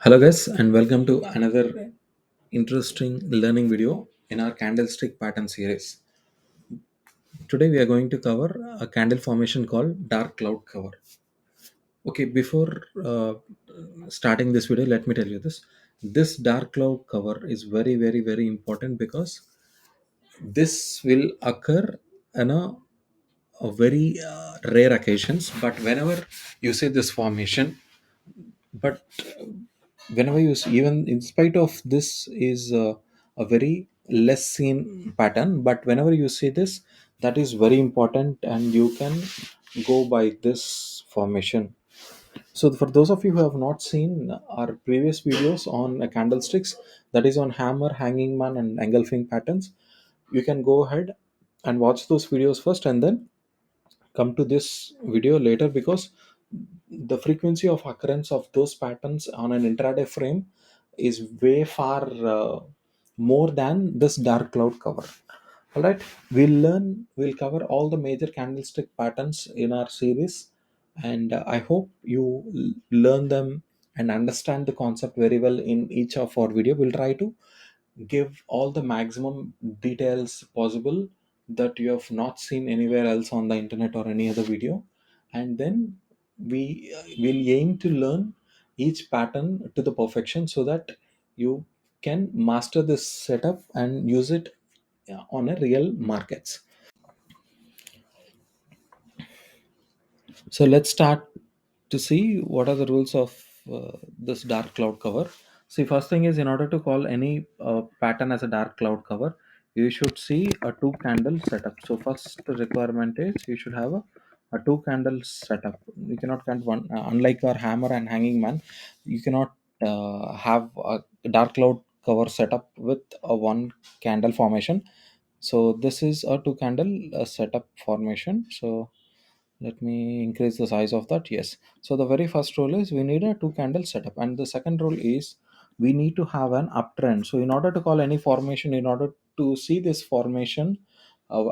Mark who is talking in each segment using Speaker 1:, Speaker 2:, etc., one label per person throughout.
Speaker 1: Hello guys and welcome to another interesting learning video in our candlestick pattern series. Today we are going to cover a candle formation called dark cloud cover. Okay, before starting this video, let me tell you this. This dark cloud cover is very important because this will occur in a very rare occasions, but whenever you see this formation, but whenever you see, even in spite of this is a very less seen pattern, but whenever you see this, that is very important and you can go by this formation. So for those of you who have not seen our previous videos on candlesticks, that is on hammer, hanging man and engulfing patterns, you can go ahead and watch those videos first and then come to this video later, because the frequency of occurrence of those patterns on an intraday frame is way far more than this dark cloud cover. All right, we'll cover all the major candlestick patterns in our series, and I hope you learn them and understand the concept very well in each of our video. We'll try to give all the maximum details possible that you have not seen anywhere else on the internet or any other video, and then we will aim to learn each pattern to the perfection so that you can master this setup and use it on a real markets. So let's start to see what are the rules of this dark cloud cover. See, first thing is, in order to call any pattern as a dark cloud cover, you should see a two candle setup. So first requirement is you should have a two candle setup. You cannot count one. Unlike our hammer and hanging man, you cannot have a dark cloud cover setup with a one candle formation. So this is a two candle setup formation. So let me increase the size of that. Yes, so the very first rule is we need a two candle setup, and the second rule is we need to have an uptrend. So in order to call any formation, in order to see this formation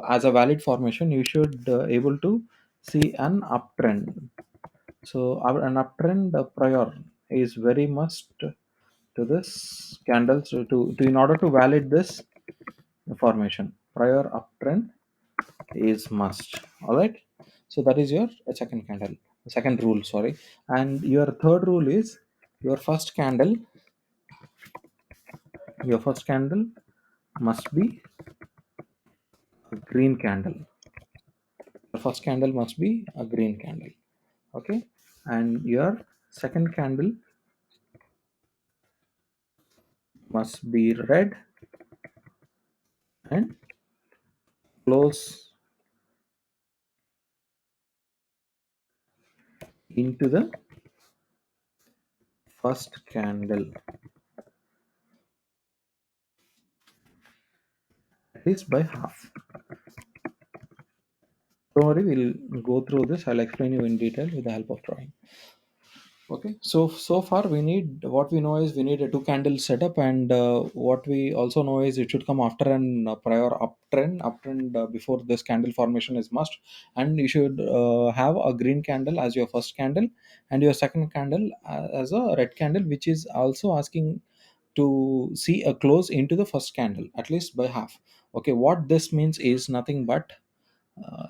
Speaker 1: as a valid formation, you should able to see an uptrend. So an uptrend prior is very must to this candle. So to in order to valid this formation, prior uptrend is must. All right, so that is your second candle, second rule, sorry. And your third rule is your first candle, your first candle must be a green candle. The first candle must be a green candle. Okay, and your second candle must be red and close into the first candle, at least by half. Don't worry, we'll go through this. I'll explain you in detail with the help of drawing. Okay, so far we need, what we know is we need a two candle setup, and what we also know is it should come after an prior uptrend. Uptrend before this candle formation is must, and you should have a green candle as your first candle, and your second candle as a red candle, which is also asking to see a close into the first candle at least by half. Okay, what this means is nothing but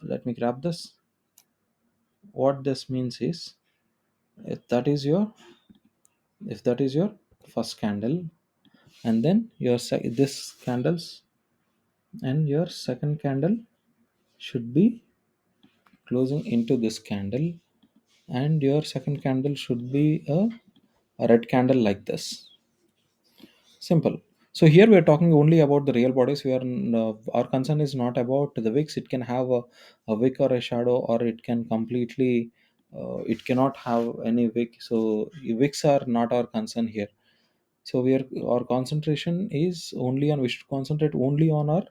Speaker 1: let me grab this. What this means is, if that is your, if that is your first candle, and then your this candles and your second candle should be closing into this candle, and your second candle should be a red candle like this. Simple. So here we are talking only about the real bodies. We are our concern is not about the wicks. It can have a wick or a shadow, or it can completely it cannot have any wick. So wicks are not our concern here. So we are, our concentration is only on, we should concentrate only on our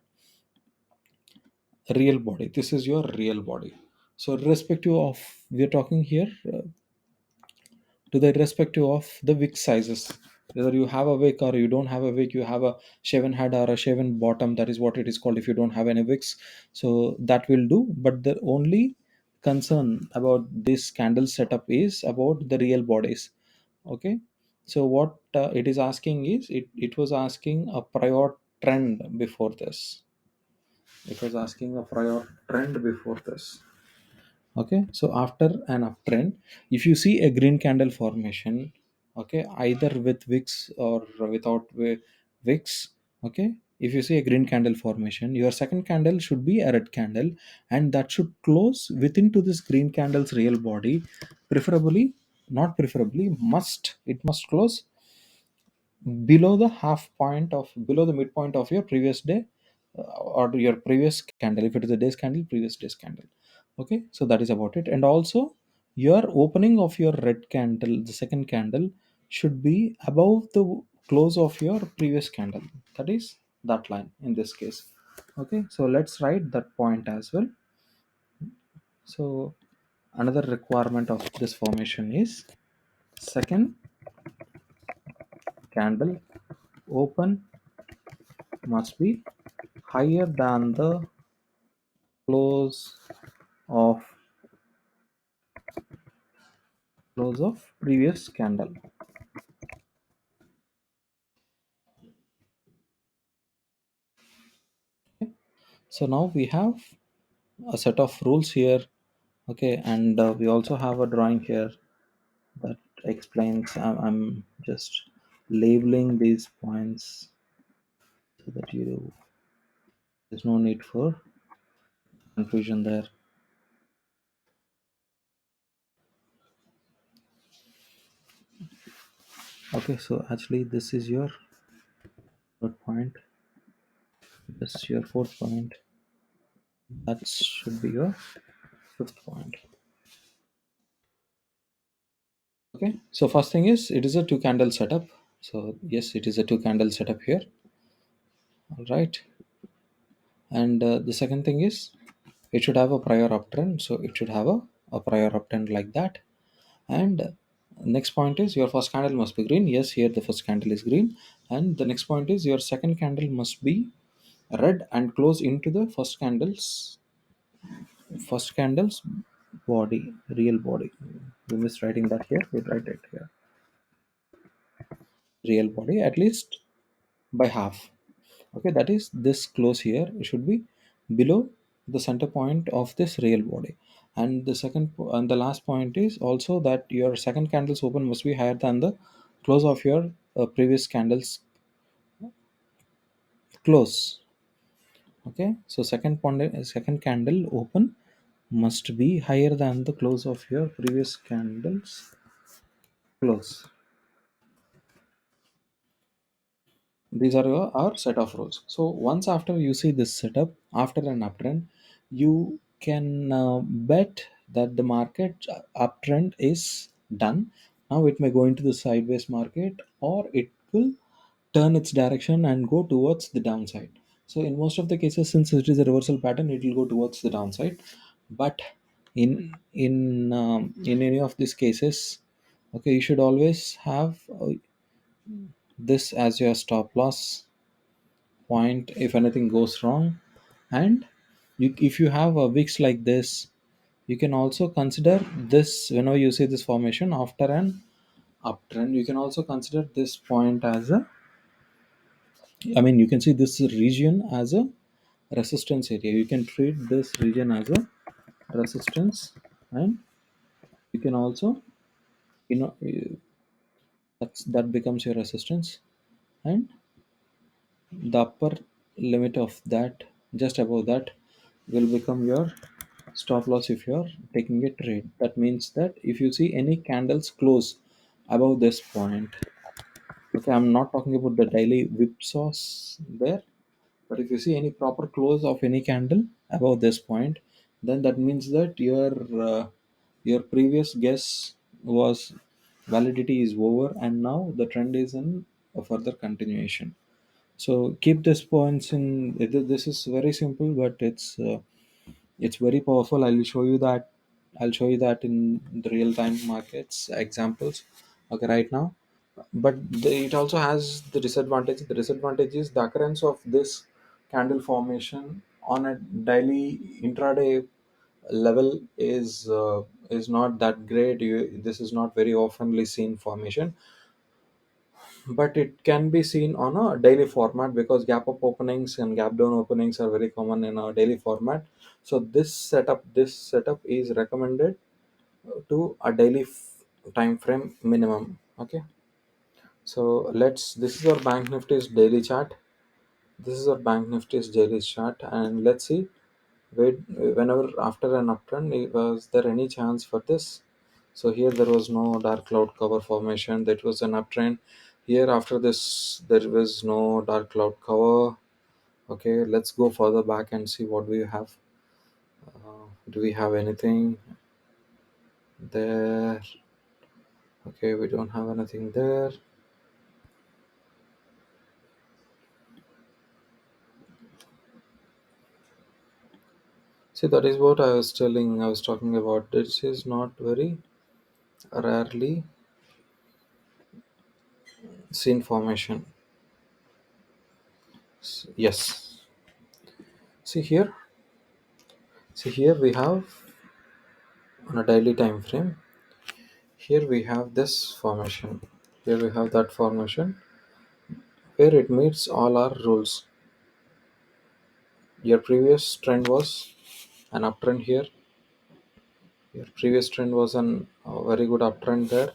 Speaker 1: real body. This is your real body. So irrespective of, we are talking here to the irrespective of the wick sizes, whether you have a wick or you don't have a wick, you have a shaven head or a shaven bottom, that is what it is called if you don't have any wicks. So that will do, but the only concern about this candle setup is about the real bodies. Okay, So what it is asking is, it was asking a prior trend before this. It was asking a prior trend before this. Okay, so after an uptrend, if you see a green candle formation, okay, either with wicks or without wicks, okay, if you see a green candle formation, your second candle should be a red candle, and that should close within to this green candle's real body, preferably, not preferably, must, it must close below the half point of, below the midpoint of your previous day, or your previous candle. If it is a day's candle, previous day's candle. Okay, so that is about it. And also, your opening of your red candle, the second candle, should be above the close of your previous candle. That is that line in this case. Okay, so let's write that point as well. So another requirement of this formation is, second candle open must be higher than the close of previous candle. So now we have a set of rules here. Okay, and we also have a drawing here that explains. I'm just labeling these points so that you, there's no need for confusion there. Okay, so actually this is your third point, this is your fourth point, that should be your fifth point. Okay, so first thing is, it is a two candle setup. So yes, it is a two candle setup here. All right, and the second thing is, it should have a prior uptrend. So it should have a prior uptrend like that. And next point is, your first candle must be green. Yes, here the first candle is green. And the next point is, your second candle must be red and close into the first candle's body, real body. We missed writing that here, we write it here, real body, at least by half. Okay, that is, this close here should be below the center point of this real body. And the and the last point is also that your second candle's open must be higher than the close of your previous candle's close. Okay, so second candle open must be higher than the close of your previous candle's close. These are our set of rules. So once after you see this setup after an uptrend, you can bet that the market uptrend is done. Now it may go into the sideways market, or it will turn its direction and go towards the downside. So in most of the cases, since it is a reversal pattern, it will go towards the downside. But in any of these cases, okay, you should always have this as your stop loss point if anything goes wrong. And if you have a wicks like this, you can also consider this. Whenever you see this formation after an uptrend, you can also consider this point as a, I mean, you can see this region as a resistance area. You can treat this region as a resistance, and you can also, that becomes your resistance. And the upper limit of that, just above that, will become your stop loss if you're taking a trade. That means that if you see any candles close above this point, okay, I'm not talking about the daily whipsaws there, but if you see any proper close of any candle above this point, then that means that your previous guess was, validity is over, and now the trend is in a further continuation. So keep this points in. This is very simple, but it's very powerful. I'll show you that in the real time markets examples, okay, right now. But it also has the disadvantage. The disadvantage is the occurrence of this candle formation on a daily intraday level is not that great. This is not very oftenly seen formation. but it can be seen on a daily format because gap up openings and gap down openings are very common in a daily format. So this setup is recommended to a daily time frame minimum. Okay, so let's this is our bank nifty's daily chart. This is our bank nifty's daily chart, and let's see wait whenever after an uptrend was there any chance for this. So here there was no dark cloud cover formation, that was an uptrend. Here after this there was no dark cloud cover. Okay, let's go further back and see what we have. Do we have anything there? Okay, we don't have anything there. See, that is what I was talking about. This is not very rarely seen formation. Yes. See here. See here we have on a daily time frame. Here we have this formation. Here we have that formation where it meets all our rules. Your previous trend was an uptrend here. Your previous trend was an a very good uptrend there.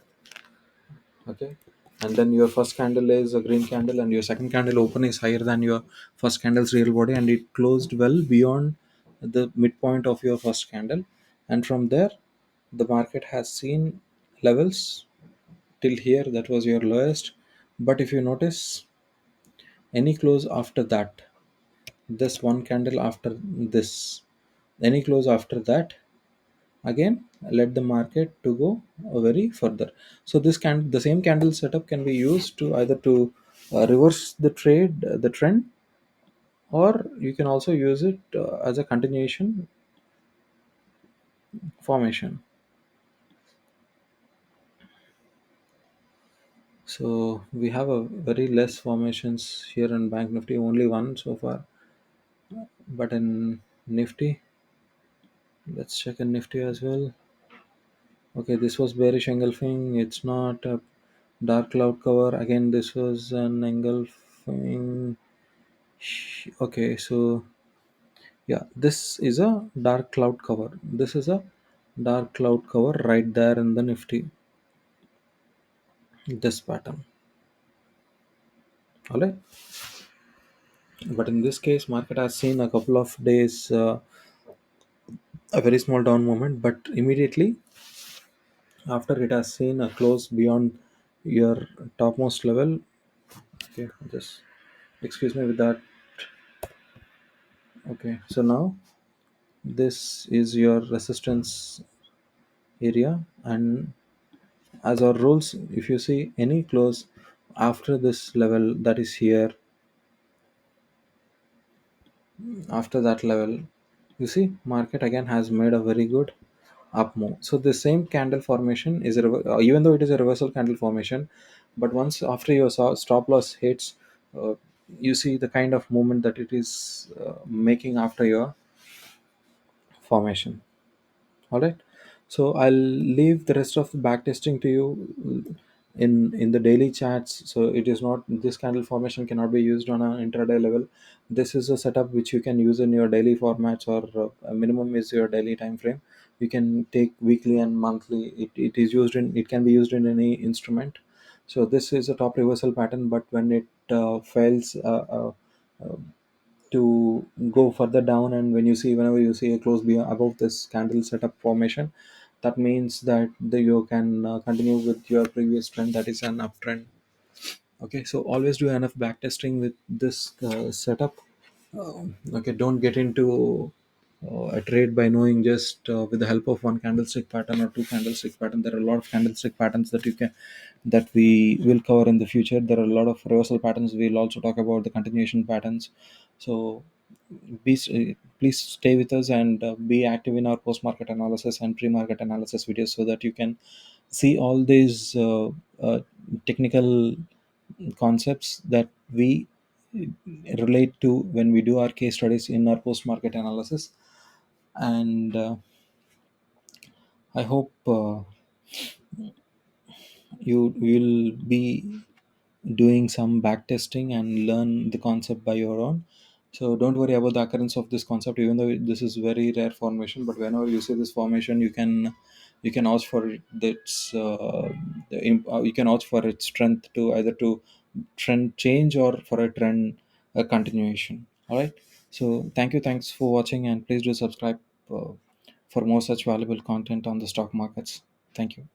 Speaker 1: Okay, and then your first candle is a green candle, and your second candle open is higher than your first candle's real body, and it closed well beyond the midpoint of your first candle. And from there, the market has seen levels till here, that was your lowest. But if you notice, any close after that, this one candle after this, any close after that, again let the market to go very further. So this can the same candle setup can be used to either to reverse the the trend, or you can also use it as a continuation formation. So we have a very less formations here in bank nifty, only one so far. But in nifty, let's check in nifty as well. Okay, this was bearish engulfing. It's not a dark cloud cover. Again, this was an engulfing. Okay, so yeah, this is a dark cloud cover. This is a dark cloud cover right there in the nifty. This pattern. Alright, but in this case, market has seen a couple of days a very small down movement, but immediately after it has seen a close beyond your topmost level. Okay, just excuse me with that. Okay, so now this is your resistance area, and as our rules, if you see any close after this level, that is here, after that level, you see market again has made a very good up move. So the same candle formation is even though it is a reversal candle formation, but once after your stop loss hits, uh, you see the kind of movement that it is making after your formation. All right, so I'll leave the rest of the back testing to you in the daily chats. So it is not, this candle formation cannot be used on an intraday level. This is a setup which you can use in your daily formats, or a minimum is your daily time frame. You can take weekly and monthly. It is used in, it can be used in any instrument. So this is a top reversal pattern, but when it fails uh, to go further down, and when you see, whenever you see a close above this candle setup formation, that means that you can continue with your previous trend, that is an uptrend. Okay, so always do enough back testing with this setup. Okay, don't get into a trade by knowing just with the help of one candlestick pattern or two candlestick pattern. There are a lot of candlestick patterns that you can, that we will cover in the future. There are a lot of reversal patterns. We'll also talk about the continuation patterns. So please stay with us and be active in our post market analysis and pre market analysis videos, so that you can see all these technical concepts that we relate to when we do our case studies in our post market analysis. And I hope you will be doing some back testing and learn the concept by your own. So don't worry about the occurrence of this concept, even though this is very rare formation. But whenever you see this formation, you can ask for its you can ask for its strength to either to trend change or for a trend continuation. All right. So thanks for watching, and please do subscribe for more such valuable content on the stock markets. Thank you.